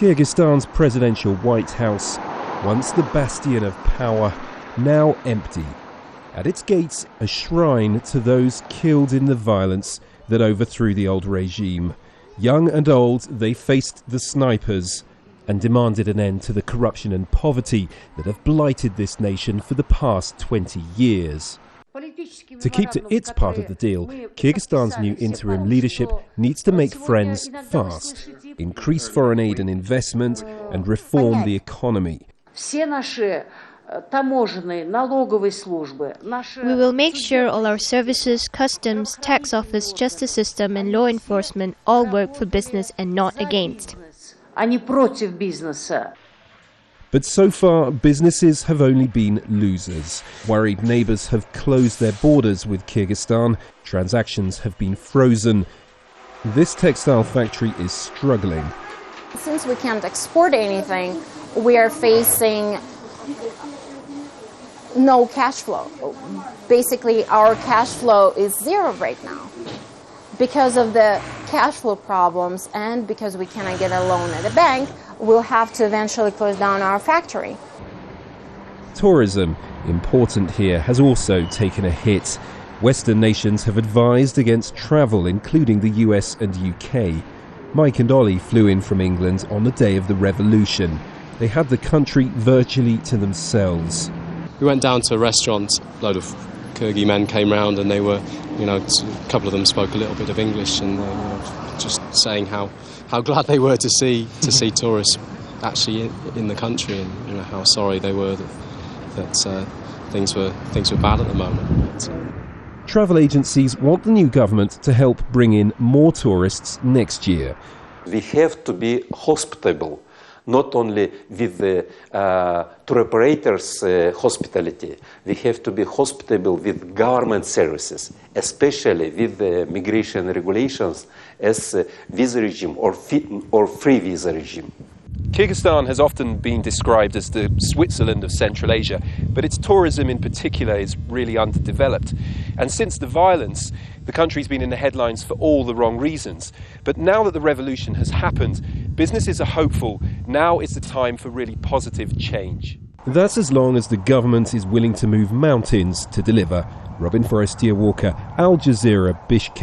Kyrgyzstan's presidential White House, once the bastion of power, now empty. At its gates, a shrine to those killed in the violence that overthrew the old regime. Young and old, they faced the snipers and demanded an end to the corruption and poverty that have blighted this nation for the past 20 years. To keep to its part of the deal, Kyrgyzstan's new interim leadership needs to make friends fast, increase foreign aid and investment, and reform the economy. We will make sure all our services, customs, tax office, justice system and law enforcement all work for business and not against. But so far, businesses have only been losers. Worried neighbours have closed their borders with Kyrgyzstan. Transactions have been frozen. This textile factory is struggling. Since we can't export anything, we are facing no cash flow. Basically, our cash flow is zero right now. Because of the cash flow problems and because we cannot get a loan at the bank, we'll have to eventually close down our factory. Tourism, important here, has also taken a hit. Western nations have advised against travel, including the US and UK. Mike and Ollie flew in from England on the day of the revolution. They had the country virtually to themselves. We went down to a restaurant, a load of Kyrgyz men came round and they were, a couple of them spoke a little bit of English and they were just saying how glad they were to see tourists actually in the country and how sorry they were that things were bad at the moment. Travel agencies want the new government to help bring in more tourists next year. We have to be hospitable, not only with the tour operators' hospitality. We have to be hospitable with government services, especially with the migration regulations as visa regime or free visa regime. Kyrgyzstan has often been described as the Switzerland of Central Asia, but its tourism in particular is really underdeveloped. And since the violence, the country's been in the headlines for all the wrong reasons. But now that the revolution has happened, businesses are hopeful. Now is the time for really positive change. That's as long as the government is willing to move mountains to deliver. Forestier-Walker, Jazeera, Bishkek.